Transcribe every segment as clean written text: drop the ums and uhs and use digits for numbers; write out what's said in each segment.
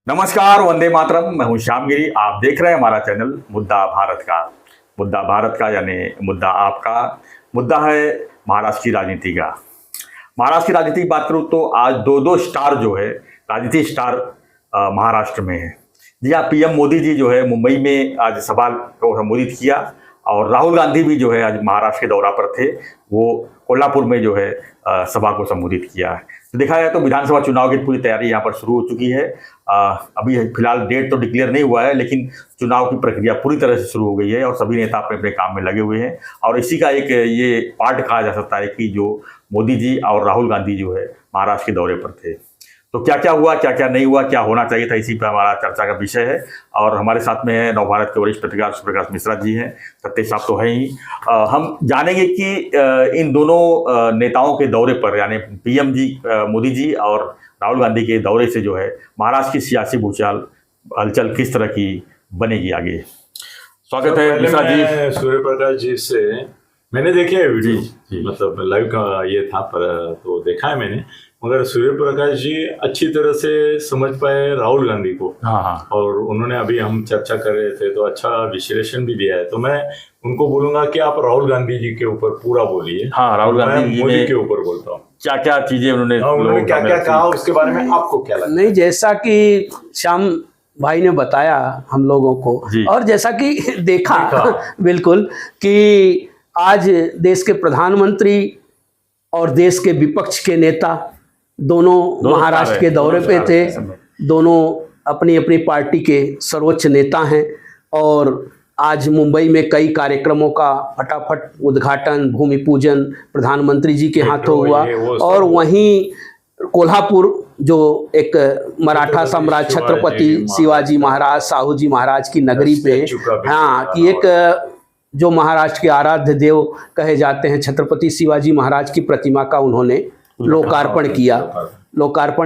नमस्कार, वंदे मातरम। मैं हूं श्यामगिरी। आप देख रहे हैं हमारा चैनल मुद्दा भारत का। मुद्दा भारत का यानी मुद्दा आपका। मुद्दा है महाराष्ट्र की राजनीति का। महाराष्ट्र की राजनीति की बात करूं तो आज दो स्टार जो है राजनीति स्टार महाराष्ट्र में है। जी हाँ, पीएम मोदी जी जो है मुंबई में आज सभा को संबोधित किया और राहुल गांधी भी जो है आज महाराष्ट्र के दौरा पर थे। वो कोल्हापुर में जो है सभा को संबोधित किया। तो देखा जाए तो विधानसभा चुनाव की पूरी तैयारी यहाँ पर शुरू हो चुकी है। अभी फिलहाल डेट तो डिक्लेयर नहीं हुआ है, लेकिन चुनाव की प्रक्रिया पूरी तरह से शुरू हो गई है और सभी नेता अपने अपने काम में लगे हुए हैं। और इसी का एक ये पार्ट कहा जा सकता है कि जो मोदी जी और राहुल गांधी जो है महाराष्ट्र के दौरे पर थे। तो क्या क्या हुआ, क्या क्या नहीं हुआ, क्या होना चाहिए था, इसी पर हमारा चर्चा का विषय है। और हमारे साथ में है नवभारत के वरिष्ठ पत्रकार सुप्रकाश मिश्रा जी हैं, सत्येश साहब तो है ही। हम जानेंगे कि इन दोनों नेताओं के दौरे पर यानी पीएम जी मोदी जी और राहुल गांधी के दौरे से जो है महाराष्ट्र की सियासी भूचाल हलचल किस तरह की बनेगी आगे। स्वागत है मिश्रा जी। सूर्य प्रकाश जी से मैंने देखे है वीडियो, मतलब लाइव का ये था पर तो देखा है मैंने, मगर सूर्य प्रकाश जी अच्छी तरह से समझ पाए राहुल गांधी को। हाँ। और उन्होंने अभी हम चर्चा कर रहे थे तो अच्छा विश्लेषण भी दिया है। तो मैं उनको बोलूंगा कि आप राहुल गांधी जी के ऊपर पूरा बोलिए। हाँ, राहुल गांधी जी मोदी के ऊपर बोलता हूँ। क्या क्या चीजें उन्होंने क्या क्या कहा उसके बारे में आपको क्या लगता है? नहीं, जैसा कि श्याम भाई ने बताया हम लोगों को और जैसा कि देखा बिल्कुल कि आज देश के प्रधानमंत्री और देश के विपक्ष के नेता दोनों महाराष्ट्र के दौरे पे थे। दोनों अपनी अपनी पार्टी के सर्वोच्च नेता हैं और आज मुंबई में कई कार्यक्रमों का फटाफट उद्घाटन, भूमि पूजन प्रधानमंत्री जी के हाथों हुआ। और वहीं कोल्हापुर जो एक मराठा साम्राज्य छत्रपति शिवाजी महाराज, साहू जी महाराज की नगरी पे, हाँ, कि एक जो महाराष्ट्र के आराध्य देव कहे जाते हैं छत्रपति शिवाजी महाराज की प्रतिमा का उन्होंने लोकार्पण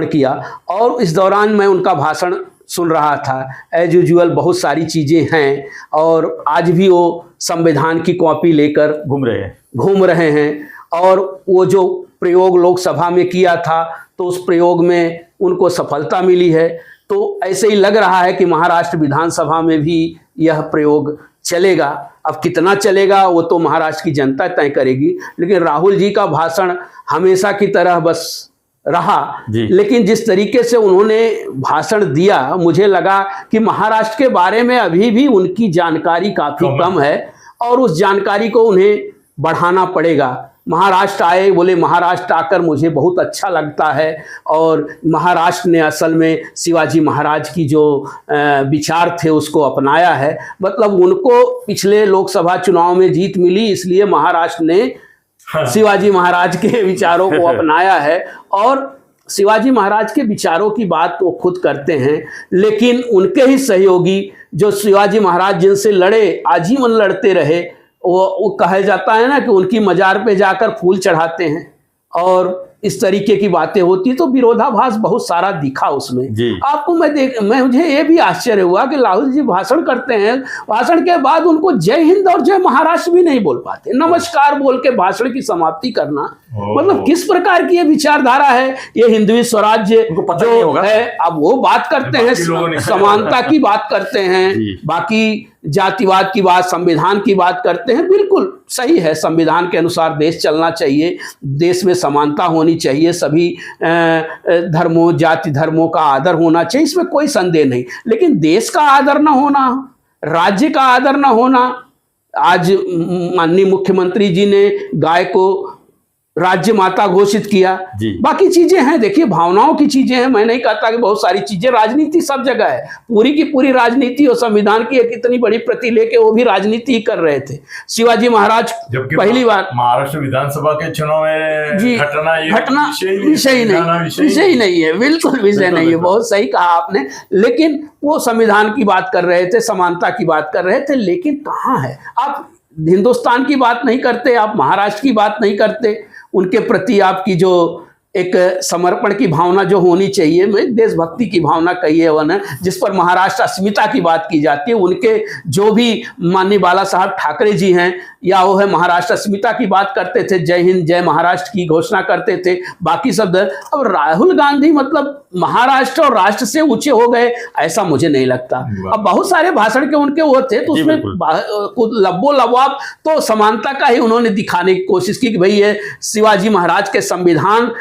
किया। और इस दौरान मैं उनका भाषण सुन रहा था। एज यूजुअल बहुत सारी चीज़ें हैं और आज भी वो संविधान की कॉपी लेकर घूम रहे हैं। और वो जो प्रयोग लोकसभा में किया था तो उस प्रयोग में उनको सफलता मिली है। तो ऐसे ही लग रहा है कि महाराष्ट्र विधानसभा में भी यह प्रयोग चलेगा। अब कितना चलेगा वो तो महाराष्ट्र की जनता तय करेगी, लेकिन राहुल जी का भाषण हमेशा की तरह बस रहा। लेकिन जिस तरीके से उन्होंने भाषण दिया, मुझे लगा कि महाराष्ट्र के बारे में अभी भी उनकी जानकारी काफ़ी कम है और उस जानकारी को उन्हें बढ़ाना पड़ेगा। महाराष्ट्र आए, बोले महाराष्ट्र आकर मुझे बहुत अच्छा लगता है और महाराष्ट्र ने असल में शिवाजी महाराज की जो विचार थे उसको अपनाया है। मतलब उनको पिछले लोकसभा चुनाव में जीत मिली, इसलिए महाराष्ट्र ने शिवाजी महाराज के विचारों को अपनाया है। और शिवाजी महाराज के विचारों की बात वो खुद करते हैं, लेकिन उनके ही सहयोगी जो शिवाजी महाराज जिनसे लड़े, आजीवन लड़ते रहे, वो कहा जाता है ना कि उनकी मजार पे जाकर फूल चढ़ाते हैं और इस तरीके की बातें होती। तो विरोधाभास बहुत सारा दिखा उसमें। आपको मुझे ये भी आश्चर्य हुआ कि राहुल जी भाषण करते हैं, भाषण के बाद उनको जय हिंद और जय महाराष्ट्र भी नहीं बोल पाते। नमस्कार बोल के भाषण की समाप्ति करना, मतलब किस प्रकार की ये विचारधारा है। ये हिंदवी स्वराज्य जो है, अब वो बात करते हैं, समानता की बात करते हैं, बाकी जातिवाद की बात, संविधान की बात करते हैं। बिल्कुल सही है, संविधान के अनुसार देश चलना चाहिए, देश में समानता होनी चाहिए, सभी धर्मों जाति धर्मों का आदर होना चाहिए, इसमें कोई संदेह नहीं। लेकिन देश का आदर न होना, राज्य का आदर न होना, आज माननीय मुख्यमंत्री जी ने गाय को राज्य माता घोषित किया। बाकी चीजें हैं, देखिए भावनाओं की चीजें हैं। मैं नहीं कहता कि बहुत सारी चीजें, राजनीति सब जगह है, पूरी की पूरी राजनीति और संविधान की एक इतनी बड़ी प्रति लेके वो भी राजनीति ही कर रहे थे। शिवाजी महाराज पहली बार महाराष्ट्र विधानसभा के चुनाव में घटना विषय ही नहीं है, बिल्कुल विषय नहीं है। बहुत सही कहा आपने। लेकिन वो संविधान की बात कर रहे थे, समानता की बात कर रहे थे। लेकिन कहाँ है, आप हिंदुस्तान की बात नहीं करते, आप महाराष्ट्र की बात नहीं करते, उनके प्रति आपकी जो एक समर्पण की भावना जो होनी चाहिए, में देशभक्ति की भावना कहिए वन, जिस पर महाराष्ट्र अस्मिता की बात की जाती है, उनके जो भी माननीय बाला साहब ठाकरे जी हैं, या वो है महाराष्ट्र अस्मिता की बात करते थे, जय हिंद जय महाराष्ट्र की घोषणा करते थे, बाकी शब्द। अब राहुल गांधी मतलब महाराष्ट्र और राष्ट्र से ऊंचे हो गए, ऐसा मुझे नहीं लगता। अब बहुत सारे भाषण के उनके वो थे, तो उसमें लब्बो लबाब तो समानता का ही उन्होंने दिखाने की कोशिश की कि भाई ये शिवाजी महाराज के संविधान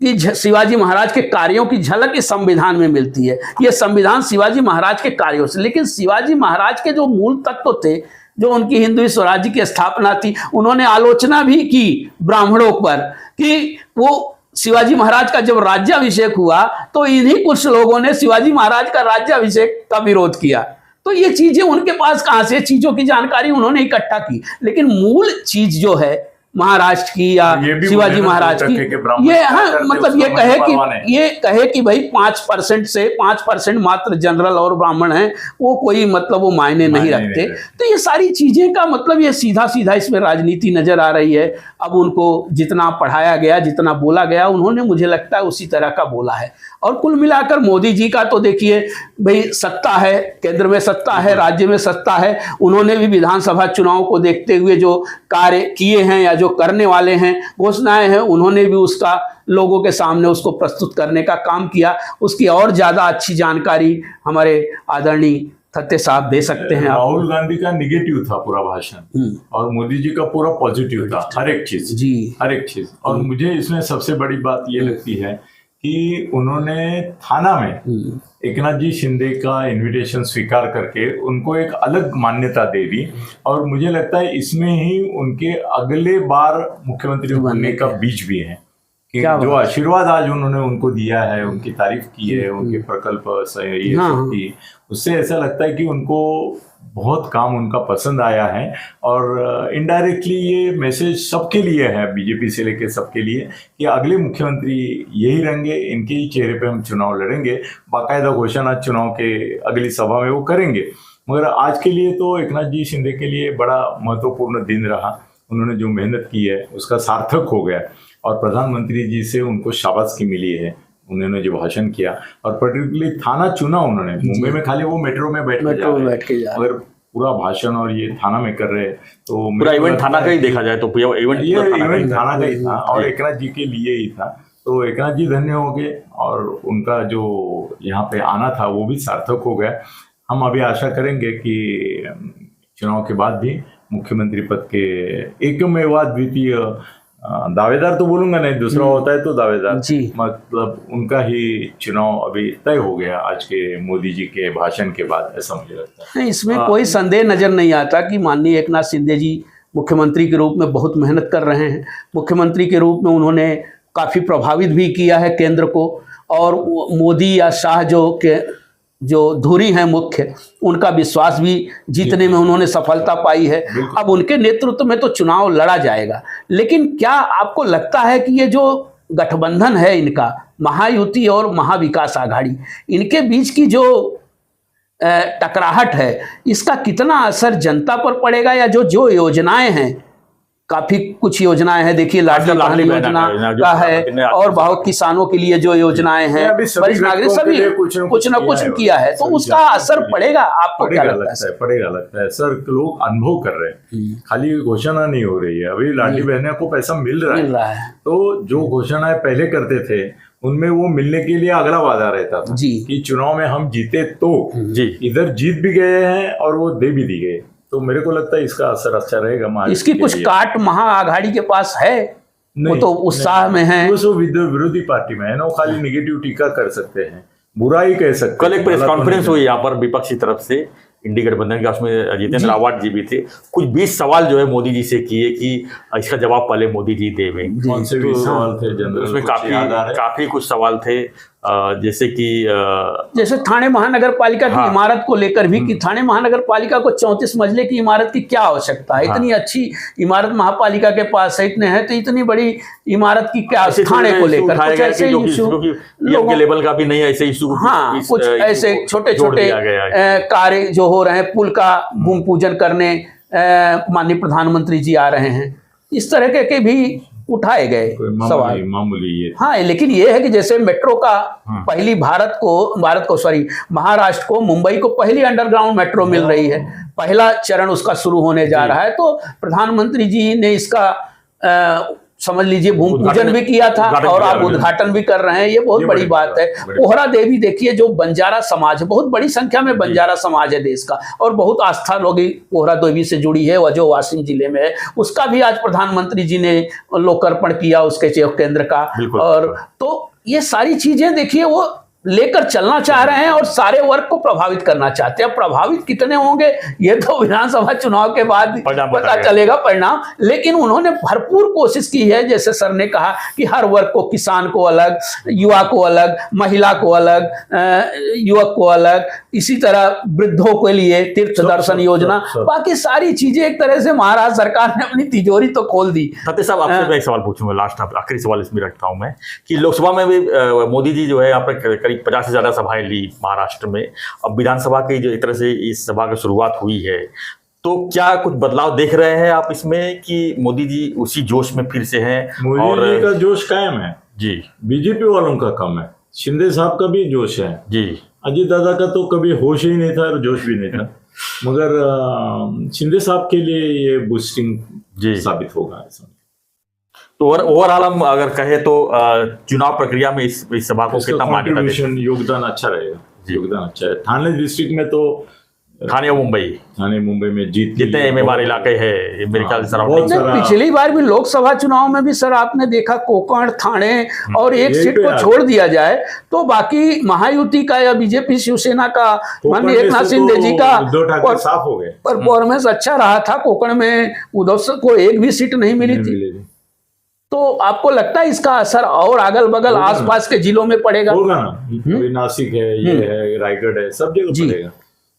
की, शिवाजी महाराज के कार्यों की झलक इस संविधान में मिलती है, ये संविधान शिवाजी महाराज के कार्यों से। लेकिन शिवाजी महाराज के जो मूल तत्व थे, जो उनकी हिंदू स्वराज्य की स्थापना थी, उन्होंने आलोचना भी की ब्राह्मणों पर कि वो शिवाजी महाराज का जब राज्याभिषेक हुआ तो इन्हीं कुछ लोगों ने शिवाजी महाराज का राज्याभिषेक का विरोध किया। तो ये चीजें उनके पास कहां से, चीजों की जानकारी उन्होंने इकट्ठा की, लेकिन मूल चीज जो है महाराष्ट्र की या शिवाजी महाराज की, ये हाँ मतलब ये कहे कि भाई 5% से 5% मात्र जनरल और ब्राह्मण हैं, वो कोई मतलब वो मायने नहीं रखते। तो ये सारी चीजें का मतलब ये सीधा सीधा इसमें राजनीति नजर आ रही है। अब उनको जितना पढ़ाया गया, जितना बोला गया, उन्होंने मुझे लगता है उसी तरह का बोला है। और कुल मिलाकर मोदी जी का तो देखिए भाई, सत्ता है, केंद्र में सत्ता है, राज्य में सत्ता है, उन्होंने भी विधानसभा चुनाव को देखते हुए जो कार्य किए हैं या जो करने वाले हैं, घोषणाएं हैं, उन्होंने भी उसका लोगों के सामने उसको प्रस्तुत करने का काम किया। उसकी और ज्यादा अच्छी जानकारी हमारे आदरणीय थत्ते साहब दे सकते हैं। राहुल गांधी का निगेटिव था पूरा भाषण और मोदी जी का पूरा पॉजिटिव था, हर एक चीज जी, हर एक चीज। और मुझे इसमें सबसे बड़ी बात ये लगती है कि उन्होंने थाना में एकनाथ जी शिंदे का इनविटेशन स्वीकार करके उनको एक अलग मान्यता दे दी। और मुझे लगता है इसमें ही उनके अगले बार मुख्यमंत्री बनने का बीज भी है कि जो आशीर्वाद आज उन्होंने उनको दिया है, उनकी तारीफ की है, उनके प्रकल्प ये सब की, उससे ऐसा लगता है कि उनको बहुत काम उनका पसंद आया है। और इनडायरेक्टली ये मैसेज सबके लिए है, बीजेपी से लेकर सबके लिए, कि अगले मुख्यमंत्री यही रहेंगे, इनके ही चेहरे पे हम चुनाव लड़ेंगे। बाकायदा घोषणा चुनाव के अगली सभा में वो करेंगे। मगर आज के लिए तो एकनाथ जी शिंदे के लिए बड़ा महत्वपूर्ण दिन रहा। उन्होंने जो मेहनत की है उसका सार्थक हो गया और प्रधानमंत्री जी से उनको शाबाशी मिली है, उन्होंने जो भाषण किया। और पर्टिकुलरली थाना चुना उन्होंने, मुंबई में खाली वो मेट्रो में बैठ के अगर पूरा भाषण और ये थाना में कर रहे तो पूरा इवेंट थाना का ही देखा जाए तो पूरा इवेंट थाना का ही था और एकनाथ जी के लिए ही था। तो एकनाथ जी धन्य हो गए और उनका जो यहाँ पे आना था वो भी सार्थक हो गया। हम अभी आशा करेंगे कि चुनाव के बाद भी मुख्यमंत्री पद के एकमेवाद्वितीय दावेदार तो बोलूंगा नहीं, दूसरा होता है तो दावेदार, मतलब उनका ही चुनाव अभी तय हो गया आज के मोदी जी के भाषण के बाद, ऐसा मुझे लगता है। इसमें कोई संदेह नजर नहीं आता कि माननीय एकनाथ शिंदे जी मुख्यमंत्री के रूप में बहुत मेहनत कर रहे हैं। मुख्यमंत्री के रूप में उन्होंने काफ़ी प्रभावित भी किया है केंद्र को, और मोदी या शाह जो धुरी हैं मुख्य, उनका विश्वास भी जीतने में उन्होंने सफलता पाई है। अब उनके नेतृत्व में तो चुनाव लड़ा जाएगा। लेकिन क्या आपको लगता है कि ये जो गठबंधन है इनका, महायुति और महाविकास आघाड़ी, इनके बीच की जो टकराहट है, इसका कितना असर जनता पर पड़ेगा? या जो योजनाएं हैं, काफी कुछ योजनाएं हैं, देखिए लाडली बहन योजना का है, और बहुत किसानों के लिए जो योजनाएं हैं, वरिष्ठ नागरिक सभी कुछ न कुछ किया है, तो उसका असर पड़ेगा? आपको क्या लगता है? पड़ेगा लगता है सर। लोग अनुभव कर रहे हैं, खाली घोषणा नहीं हो रही है। अभी लाडली बहन को पैसा मिल रहा है, तो जो घोषणाएं पहले करते थे उनमें वो मिलने के लिए अगला वादा रहता था कि चुनाव में हम जीते तो इधर जीत भी गए हैं और वो दे भी दी गए। तो मेरे को लगता है इसका असर अच्छा रहेगा। इसकी कुछ काट महाआघाड़ी के पास है, वो तो उत्साह में है, वो विरोधी पार्टी में है ना, वो खाली निगेटिव टीका कर सकते हैं, बुरा ही कह सकते हैं। कल एक प्रेस कॉन्फ्रेंस हुई यहाँ पर विपक्ष की तरफ से, इंडी गठबंधन का, उसमें जितेंद्र आवाड जी भी थे। कुछ 20 सवाल जो है मोदी जी से किए कि इसका जवाब पहले मोदी जी देवें। कौन से 20 सवाल थे जनरल? उसमें काफी कुछ सवाल थे, जैसे कि जैसे थाने महानगर पालिका की इमारत को लेकर भी, कि थाने महानगर पालिका को 34 मंजिले की इमारत की क्या आवश्यकता है? इतनी अच्छी इमारत महापालिका के पास है, इतने हैं, तो इतनी बड़ी इमारत की क्या? थाने को लेकर कुछ ऐसे इशू लेवल का भी नहीं, ऐसे इशू, हाँ, कुछ ऐसे छोटे छोटे कार्य जो हो रहे हैं, पुल का भूमि पूजन करने माननीय प्रधानमंत्री जी आ रहे हैं, इस तरह के भी उठाए गए सवाल। मामूली ये। हाँ, लेकिन ये है कि जैसे मेट्रो का पहली भारत को सॉरी महाराष्ट्र को, मुंबई को पहली अंडरग्राउंड मेट्रो मिल रही है, पहला चरण उसका शुरू होने जा रहा है। तो प्रधानमंत्री जी ने इसका समझ लीजिए भूमि पूजन भी किया था और आप उद्घाटन भी कर रहे हैं, ये बहुत बड़ी बात है। पोहरा देवी देखिए, जो बंजारा समाज है, बहुत बड़ी संख्या में बंजारा समाज है देश का, और बहुत आस्था लोग पोहरा देवी से जुड़ी है, वह जो वाशिम जिले में है, उसका भी आज प्रधानमंत्री जी ने लोकार्पण किया उसके केंद्र का। और तो ये सारी चीजें देखिए वो लेकर चलना चाह रहे हैं और सारे वर्ग को प्रभावित करना चाहते हैं। प्रभावित कितने होंगे ये तो विधानसभा चुनाव के बाद पता चलेगा परिणाम, लेकिन उन्होंने भरपूर कोशिश की है। जैसे सर ने कहा कि हर वर्ग को, किसान को अलग, युवा को अलग, महिला को अलग, युवक को अलग, इसी तरह वृद्धों के लिए तीर्थ दर्शन योजना, बाकी सारी चीजें एक तरह से महाराष्ट्र सरकार ने अपनी तिजोरी तो खोल दी। सत्य साहब, आपसे मैं एक सवाल पूछूंगा, लास्ट आखिरी सवाल इसमें रखता हूं मैं, कि लोकसभा में भी मोदी जी जो है यहाँ पर करीब 50 से ज्यादा सभाएं ली महाराष्ट्र में। अब विधानसभा की जो एक तरह से इस सभा की शुरुआत हुई है, तो क्या कुछ बदलाव देख रहे हैं आप इसमें कि मोदी जी उसी जोश में फिर से हैं? मोदी जी का जोश कायम है जी, बीजेपी वालों का कम है। शिंदे साहब का भी जोश है जी, अजीत दादा का तो कभी होश ही नहीं था और जोश भी नहीं था, मगर शिंदे साहब के लिए ये बूस्टिंग साबित होगा इसमें। तो ओवरऑल हम अगर कहे तो चुनाव प्रक्रिया में इस सभा को कितना मान्यता देते? योगदान अच्छा रहेगा, योगदान अच्छा है। थाने डिस्ट्रिक्ट में तो थाने मुंबई में जितने एमएमआर इलाके हैं मेरे ख्याल से पिछली बार भी लोकसभा चुनाव में भी सर आपने देखा कोकण, थाने और एक सीट को छोड़ दिया जाए तो बाकी महायुति का या बीजेपी शिवसेना का माननीय एकनाथ शिंदे जी का साफ हो गए, परफॉर्मेंस अच्छा रहा था। कोकण में उद्धव को एक भी सीट नहीं मिली थी। तो आपको लगता है इसका असर और अगल बगल आसपास के जिलों में पड़ेगा? होगा ना, नासिक है, ये है, रायगढ़ है, सब जगह पड़ेगा।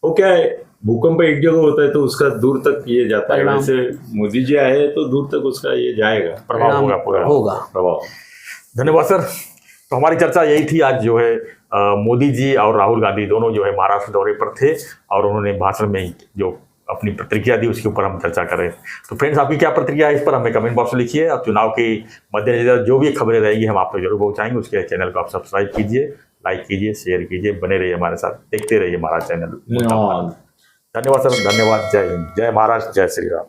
वो क्या है, भूकंप एक जगह होता है तो उसका दूर तक ये जाता है, वैसे मोदी जी आए तो दूर तक उसका ये जाएगा, प्रभाव होगा, पूरा होगा प्रभाव। धन्यवाद सर। तो हमारी चर्चा यही थी आज, जो है मोदी जी और राहुल गांधी दोनों जो है महाराष्ट्र दौरे पर थे और उन्होंने भाषण में जो अपनी प्रतिक्रिया दी उसके ऊपर हम चर्चा करें। तो फ्रेंड्स, आपकी क्या प्रतिक्रिया है इस पर हमें कमेंट बॉक्स में लिखिए। और चुनाव के मद्देनजर जो भी खबरें रहेंगी हम आप तक जरूर पहुंचाएंगे। उसके चैनल को आप सब्सक्राइब कीजिए, लाइक कीजिए, शेयर कीजिए, बने रहिए हमारे साथ, देखते रहिए हमारा चैनल। धन्यवाद सर, धन्यवाद। जय हिंद, जय महाराष्ट्र, जय श्री राम।